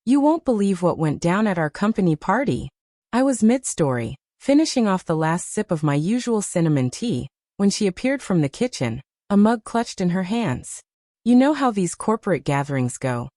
You won't believe what went down at our company party. I was mid-story, finishing off the last sip of my usual cinnamon tea, when she appeared from the kitchen, a mug clutched in her hands. You know how these corporate gatherings go.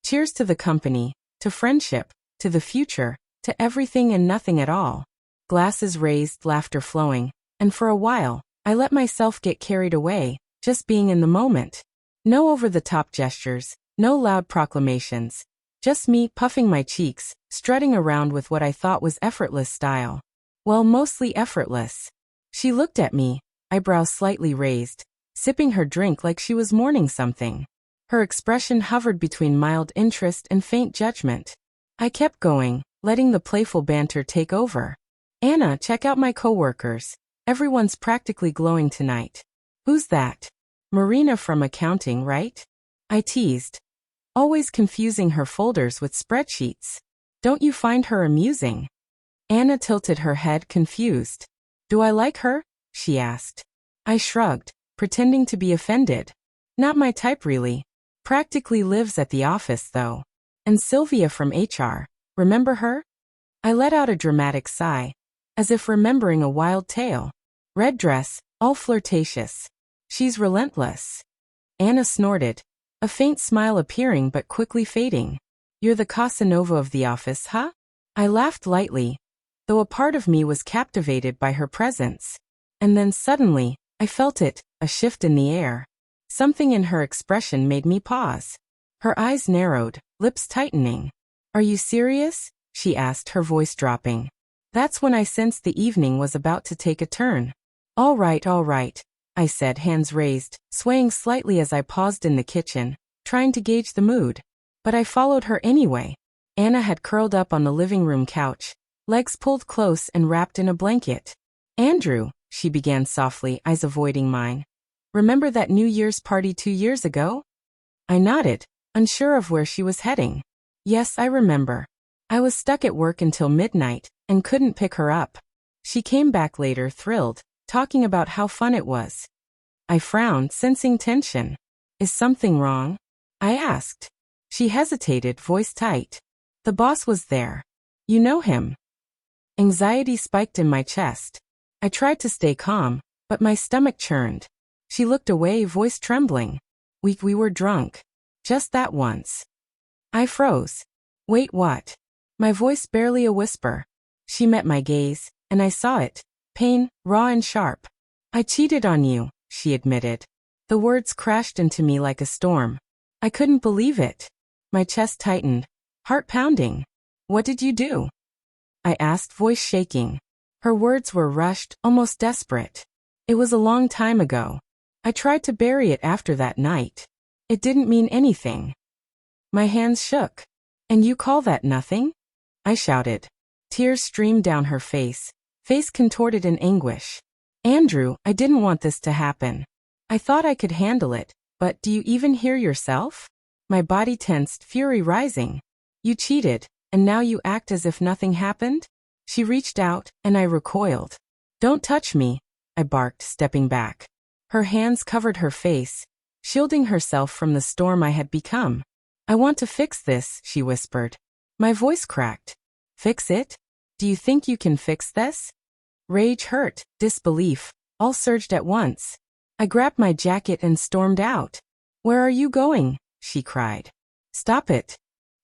Cheers to the company, to friendship, to the future, to everything and nothing at all. Glasses raised, laughter flowing, and for a while, I let myself get carried away, just being in the moment. No over-the-top gestures, no loud proclamations. Just me puffing my cheeks, strutting around with what I thought was effortless style. Well, mostly effortless. She looked at me, eyebrows slightly raised, sipping her drink like she was mourning something. Her expression hovered between mild interest and faint judgment. I kept going, letting the playful banter take over. Anna, check out my coworkers. Everyone's practically glowing tonight. Who's that? Marina from accounting, right? I teased. Always confusing her folders with spreadsheets. Don't you find her amusing? Anna tilted her head, confused. Do I like her? She asked. I shrugged, pretending to be offended. Not my type really. Practically lives at the office though. And Sylvia from HR, remember her? I let out a dramatic sigh, as if remembering a wild tale. Red dress, all flirtatious. She's relentless. Anna snorted, a faint smile appearing but quickly fading. You're the Casanova of the office, huh? I laughed lightly, though a part of me was captivated by her presence. And then suddenly, I felt it, a shift in the air. Something in her expression made me pause. Her eyes narrowed, lips tightening. Are you serious? She asked, her voice dropping. That's when I sensed the evening was about to take a turn. All right, I said, hands raised, swaying slightly as I paused in the kitchen, trying to gauge the mood. But I followed her anyway. Anna had curled up on the living room couch, legs pulled close and wrapped in a blanket. Andrew, she began softly, eyes avoiding mine. Remember that New Year's party 2 years ago? I nodded, unsure of where she was heading. Yes, I remember. I was stuck at work until midnight, and couldn't pick her up. She came back later, thrilled, talking about how fun it was. I frowned, sensing tension. Is something wrong? I asked. She hesitated, voice tight. The boss was there. You know him. Anxiety spiked in my chest. I tried to stay calm, but my stomach churned. She looked away, voice trembling. We were drunk. Just that once. I froze. Wait, what? My voice barely a whisper. She met my gaze, and I saw it. Pain, raw and sharp. I cheated on you, she admitted. The words crashed into me like a storm. I couldn't believe it. My chest tightened, heart pounding. What did you do? I asked, voice shaking. Her words were rushed, almost desperate. It was a long time ago. I tried to bury it after that night. It didn't mean anything. My hands shook. And you call that nothing? I shouted. Tears streamed down her face contorted in anguish. Andrew, I didn't want this to happen. I thought I could handle it, but do you even hear yourself? My body tensed, fury rising. You cheated, and now you act as if nothing happened? She reached out, and I recoiled. Don't touch me, I barked, stepping back. Her hands covered her face, shielding herself from the storm I had become. I want to fix this, she whispered. My voice cracked. Fix it? Do you think you can fix this? Rage, hurt, disbelief, all surged at once. I grabbed my jacket and stormed out. Where are you going? She cried. Stop it.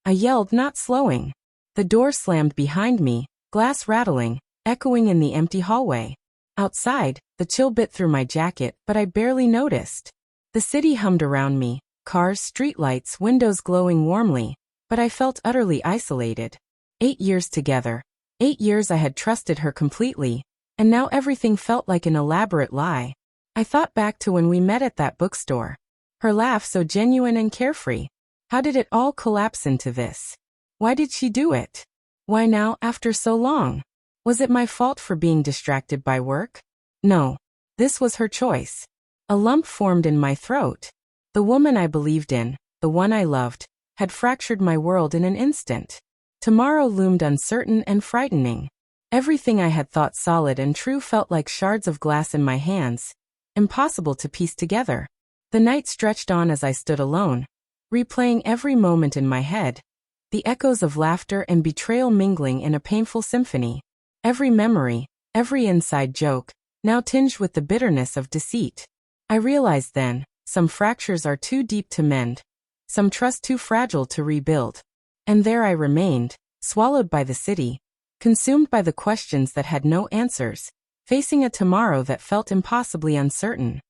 I yelled, not slowing. The door slammed behind me, glass rattling, echoing in the empty hallway. Outside, the chill bit through my jacket, but I barely noticed. The city hummed around me, cars, streetlights, windows glowing warmly, but I felt utterly isolated. 8 years together. 8 years I had trusted her completely, and now everything felt like an elaborate lie. I thought back to when we met at that bookstore. Her laugh so genuine and carefree. How did it all collapse into this? Why did she do it? Why now, after so long? Was it my fault for being distracted by work? No. This was her choice. A lump formed in my throat. The woman I believed in, the one I loved, had fractured my world in an instant. Tomorrow loomed uncertain and frightening. Everything I had thought solid and true felt like shards of glass in my hands, impossible to piece together. The night stretched on as I stood alone, replaying every moment in my head, the echoes of laughter and betrayal mingling in a painful symphony. Every memory, every inside joke, now tinged with the bitterness of deceit. I realized then, some fractures are too deep to mend, some trust too fragile to rebuild. And there I remained, swallowed by the city, consumed by the questions that had no answers, facing a tomorrow that felt impossibly uncertain.